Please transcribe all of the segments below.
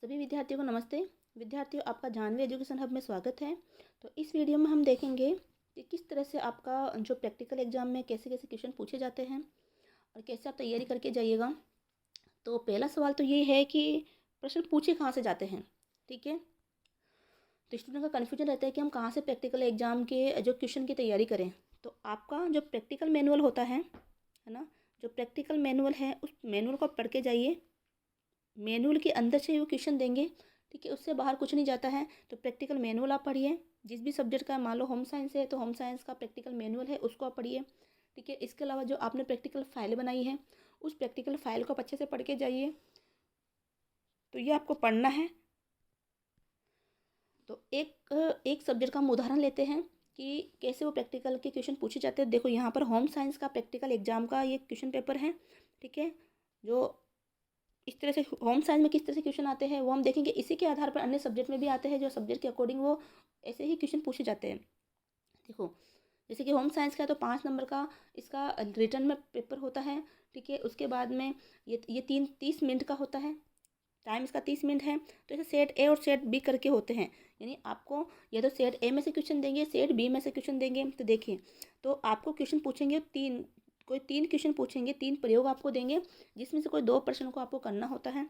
सभी विद्यार्थियों को नमस्ते। विद्यार्थियों, आपका जानवी एजुकेशन हब में स्वागत है। तो इस वीडियो में हम देखेंगे कि किस तरह से आपका जो प्रैक्टिकल एग्जाम में कैसे कैसे क्वेश्चन पूछे जाते हैं और कैसे आप तैयारी करके जाइएगा। तो पहला सवाल तो ये है कि प्रश्न पूछे कहाँ से जाते हैं। ठीक है, तो स्टूडेंट का कन्फ्यूजन रहता है कि हम कहाँ से प्रैक्टिकल एग्जाम के जो क्वेश्चन की तैयारी करें। तो आपका जो प्रैक्टिकल मैनुअल होता है ना, जो प्रैक्टिकल मैनुअल है उस मैनुअल को पढ़ के जाइए। मैनुअल के अंदर से वो क्वेश्चन देंगे, ठीक है, उससे बाहर कुछ नहीं जाता है। तो प्रैक्टिकल मैनुअल आप पढ़िए, जिस भी सब्जेक्ट का, मान लो होम साइंस है तो होम साइंस का प्रैक्टिकल मैनुअल है उसको आप पढ़िए। ठीक है, इसके अलावा जो आपने प्रैक्टिकल फाइल बनाई है उस प्रैक्टिकल फाइल को आप अच्छे से पढ़ के जाइए। तो ये आपको पढ़ना है। तो एक सब्जेक्ट का हम उदाहरण लेते हैं कि कैसे वो प्रैक्टिकल के क्वेश्चन पूछे जाते हैं। देखो, यहाँ पर होम साइंस का प्रैक्टिकल एग्जाम का ये क्वेश्चन पेपर है। ठीक है, जो इस तरह से होम साइंस में किस तरह से क्वेश्चन आते हैं वो हम देखेंगे। इसी के आधार पर अन्य सब्जेक्ट में भी आते हैं, जो सब्जेक्ट के अकॉर्डिंग वो ऐसे ही क्वेश्चन पूछे जाते हैं। देखो, जैसे कि होम साइंस का है तो 5 नंबर का इसका रिटर्न में पेपर होता है। ठीक है, उसके बाद में ये 30 मिनट का होता है। टाइम इसका 30 मिनट है। तो ऐसे सेट ए और सेट बी करके होते हैं, यानी आपको या तो सेट ए में से क्वेश्चन देंगे, सेट बी में से क्वेश्चन देंगे। तो देखिए, तो आपको क्वेश्चन पूछेंगे कोई 3 क्वेश्चन पूछेंगे, 3 प्रयोग आपको देंगे, जिसमें से कोई 2 प्रश्न को आपको करना होता है।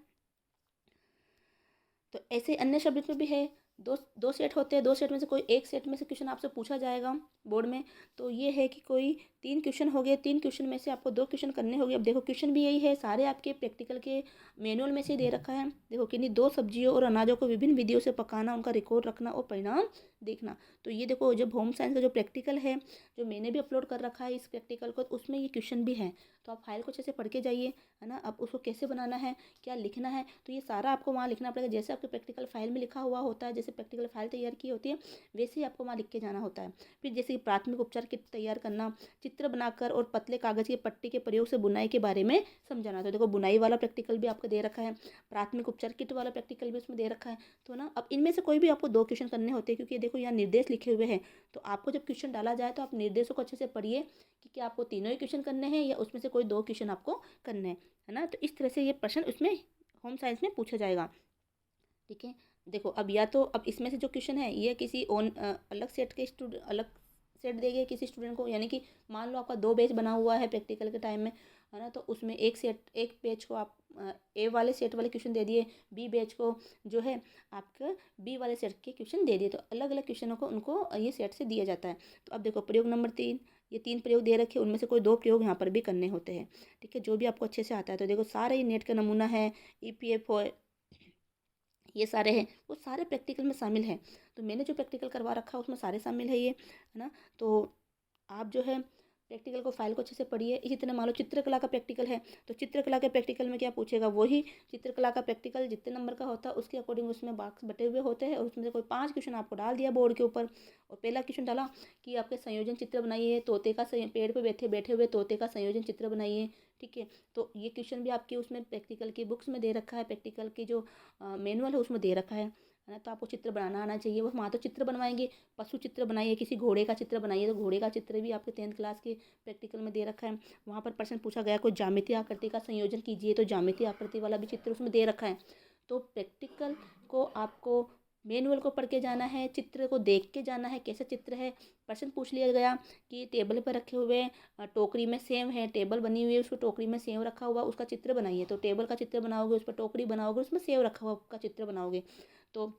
तो ऐसे अन्य सब्जेक्ट में भी है। दो दो सेट होते हैं, 2 सेट में से कोई एक सेट में से क्वेश्चन आपसे पूछा जाएगा बोर्ड में। तो ये है कि कोई 3 क्वेश्चन हो गए, 3 क्वेश्चन में से आपको 2 क्वेश्चन करने होंगे। अब देखो, क्वेश्चन भी यही है, सारे आपके प्रैक्टिकल के मैनुअल में से दे रखा है। देखो, किन्हीं 2 सब्जियों और अनाजों को विभिन्न विधियों से पकाना, उनका रिकॉर्ड रखना और परिणाम देखना। तो ये देखो, जब होम साइंस का जो प्रैक्टिकल है, जो मैंने भी अपलोड कर रखा है इस प्रैक्टिकल को, तो उसमें ये क्वेश्चन भी है। तो आप फाइल को अच्छे से पढ़ के जाइए, है ना। अब उसको कैसे बनाना है, क्या लिखना है, तो ये सारा आपको वहाँ लिखना पड़ेगा। जैसे आपके प्रैक्टिकल फाइल में लिखा हुआ होता है, जैसे प्रैक्टिकल फाइल तैयार की होती है, वैसे ही आपको वहाँ लिख के जाना होता है। फिर जैसे कि प्राथमिक उपचार किट तैयार करना, चित्र बनाकर और पतले कागज की पट्टी के प्रयोग से बुनाई के बारे में समझाना। तो देखो, बुनाई वाला प्रैक्टिकल भी आपको दे रखा है, प्राथमिक उपचार किट वाला प्रैक्टिकल भी उसमें दे रखा है। तो ना, अब इनमें से कोई भी आपको 2 क्वेश्चन करने होते हैं, क्योंकि देखो यहाँ निर्देश लिखे हुए हैं। तो आपको जब क्वेश्चन डाला जाए तो आप निर्देशों को अच्छे से पढ़िए कि क्या आपको तीनों ही क्वेश्चन करने हैं या उसमें से कोई 2 क्वेश्चन आपको करने हैं, है ना। तो इस तरह से ये प्रश्न उसमें होम साइंस में पूछा जाएगा। ठीक है, देखो, अब या तो अब इसमें से जो क्वेश्चन है ये किसी अलग सेट के स्टूडेंट, अलग सेट देंगे किसी स्टूडेंट को, यानी कि मान लो आपका 2 बैच बना हुआ है प्रैक्टिकल के टाइम में, है ना। तो उसमें एक बैच को आप ए वाले सेट वाले क्वेश्चन दे दिए, बी बैच को जो है आपका बी वाले सेट के क्वेश्चन दे दिए। तो अलग अलग क्वेश्चनों को उनको ये सेट से दिया जाता है। तो अब देखो, प्रयोग नंबर 3, ये 3 प्रयोग दे रखे, उनमें से कोई 2 प्रयोग यहाँ पर भी करने होते हैं। ठीक है, जो भी आपको अच्छे से आता है। तो देखो, सारे ये नेट का नमूना है, EPF ये सारे हैं, वो सारे प्रैक्टिकल में शामिल हैं। तो मैंने जो प्रैक्टिकल करवा रखा है उसमें सारे शामिल है ये, है ना। तो आप जो है प्रैक्टिकल को फाइल को अच्छे से पढ़िए। इसी तरह मान लो चित्रकला का प्रैक्टिकल है, तो चित्रकला के प्रैक्टिकल में क्या पूछेगा, वही चित्रकला का प्रैक्टिकल जितने नंबर का होता है उसके अकॉर्डिंग उसमें बॉक्स बटे हुए होते हैं, और उसमें से कोई 5 क्वेश्चन आपको डाल दिया बोर्ड के ऊपर। और पहला क्वेश्चन डाला कि आपके संयोजन चित्र बनाइए, तोते का पेड़ पे बैठे बैठे हुए तोते का संयोजन चित्र बनाइए। ठीक है, तो ये क्वेश्चन भी आपके उसमें प्रैक्टिकल की बुक्स में दे रखा है, प्रैक्टिकल की जो मैनुअल है उसमें दे रखा है ना। तो आपको चित्र बनाना आना चाहिए। वो वहाँ तो चित्र बनवाएंगे, पशु चित्र बनाइए, किसी घोड़े का चित्र बनाइए, तो घोड़े का चित्र भी आपके 10th क्लास के प्रैक्टिकल में दे रखा है। वहाँ पर प्रश्न पूछा गया कोई ज्यामितीय आकृति का संयोजन कीजिए, तो ज्यामितीय आकृति वाला भी चित्र उसमें दे रखा है। तो प्रैक्टिकल को आपको मैनुअल को पढ़ के जाना है, चित्र को देख के जाना है कैसा चित्र है। प्रश्न पूछ लिया गया कि टेबल पर रखे हुए टोकरी में सेव है, टेबल बनी हुई है, उसको टोकरी में सेव रखा हुआ, उसका चित्र बनाइए। तो टेबल का चित्र बनाओगे, उस पर टोकरी बनाओगे, उसमें सेव रखा हुआ का चित्र बनाओगे। तो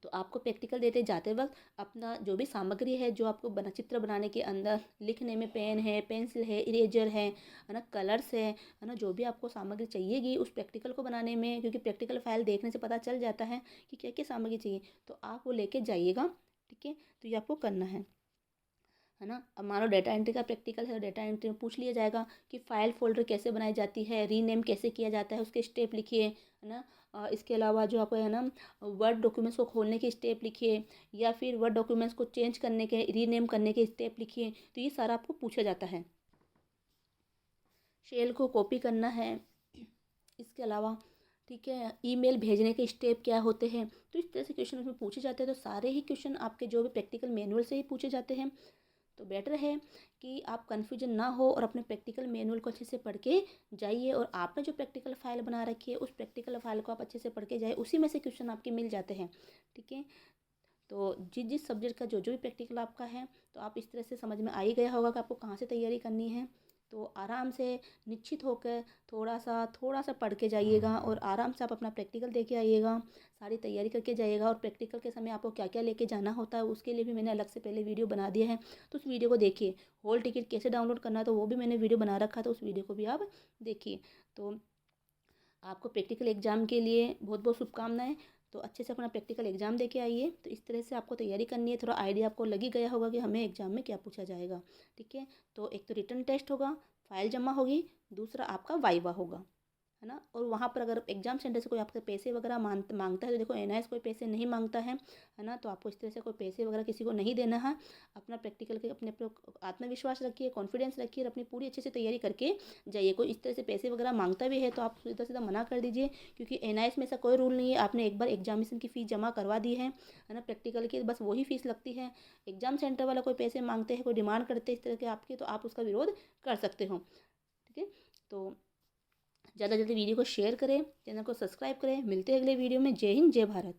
तो आपको प्रैक्टिकल देते जाते वक्त अपना जो भी सामग्री है, जो आपको चित्र बनाने के अंदर लिखने में पेन है, पेंसिल है, इरेजर है ना, कलर्स है ना, जो भी आपको सामग्री चाहिएगी उस प्रैक्टिकल को बनाने में, क्योंकि प्रैक्टिकल फाइल देखने से पता चल जाता है कि क्या क्या सामग्री चाहिए, तो आप वो लेके जाइएगा। ठीक है, तो ये आपको करना है ना। अब मान लो डाटा एंट्री का प्रैक्टिकल है, डाटा एंट्री में पूछ लिया जाएगा कि फाइल फोल्डर कैसे बनाई जाती है, रीनेम कैसे किया जाता है, उसके स्टेप लिखिए, है ना। इसके अलावा जो आपको है ना, वर्ड डॉक्यूमेंट्स को खोलने के स्टेप लिखिए, या फिर वर्ड डॉक्यूमेंट्स को चेंज करने के, रीनेम करने के स्टेप लिखिए। तो ये सारा आपको पूछा जाता है। शेल को कॉपी करना है, इसके अलावा ठीक है, ईमेल भेजने के स्टेप क्या होते हैं। तो इस तरह से क्वेश्चन उसमें पूछे जाते हैं। तो सारे ही क्वेश्चन आपके जो भी प्रैक्टिकल मैनुअल से ही पूछे जाते हैं। तो बेटर है कि आप कन्फ्यूजन ना हो और अपने प्रैक्टिकल मैनुअल को अच्छे से पढ़ के जाइए, और आपने जो प्रैक्टिकल फाइल बना रखी है उस प्रैक्टिकल फाइल को आप अच्छे से पढ़ के जाइए, उसी में से क्वेश्चन आपके मिल जाते हैं। ठीक है, तो जिस जिस सब्जेक्ट का जो जो भी प्रैक्टिकल आपका है, तो आप इस तरह से समझ में आ ही गया होगा कि आपको कहाँ से तैयारी करनी है। तो आराम से निश्चित होकर थोड़ा सा पढ़ के जाइएगा और आराम से आप अपना प्रैक्टिकल दे के आइएगा, सारी तैयारी करके जाइएगा। और प्रैक्टिकल के समय आपको क्या क्या लेके जाना होता है उसके लिए भी मैंने अलग से पहले वीडियो बना दिया है, तो उस वीडियो को देखिए। हॉल टिकट कैसे डाउनलोड करना है तो वो भी मैंने वीडियो बना रखा है, तो उस वीडियो को भी आप देखिए। तो आपको प्रैक्टिकल एग्ज़ाम के लिए बहुत बहुत शुभकामनाएं। तो अच्छे से अपना प्रैक्टिकल एग्ज़ाम दे के आइए। तो इस तरह से आपको तैयारी करनी है, थोड़ा आइडिया आपको लग ही गया होगा कि हमें एग्ज़ाम में क्या पूछा जाएगा। ठीक है, तो एक तो रिटन टेस्ट होगा, फाइल जमा होगी, दूसरा आपका वाइवा होगा, है ना। और वहाँ पर अगर एग्जाम सेंटर से कोई आपके पैसे वगैरह मांगता है, तो देखो एनआईएस कोई पैसे नहीं मांगता है ना। तो आपको इस तरह से कोई पैसे वगैरह किसी को नहीं देना है। अपना प्रैक्टिकल के अपने आत्मविश्वास रखिए, कॉन्फिडेंस रखिए और अपनी पूरी अच्छे से तैयारी करके जाइए। कोई इस तरह से पैसे वगैरह मांगता भी है तो आप सीधा सीधा मना कर दीजिए, क्योंकि एनआईएस में ऐसा कोई रूल नहीं है। आपने एक बार एग्जामिनेशन की फ़ीस जमा करवा दी है ना, प्रैक्टिकल की बस वही फ़ीस लगती है। एग्जाम सेंटर वाला कोई पैसे मांगते हैं, कोई डिमांड करते हैं इस तरह के आपके, तो आप उसका विरोध कर सकते हो। ठीक है, तो ज़्यादा से ज़्यादा वीडियो को शेयर करें, चैनल को सब्सक्राइब करें। मिलते हैं अगले वीडियो में। जय हिंद, जय भारत।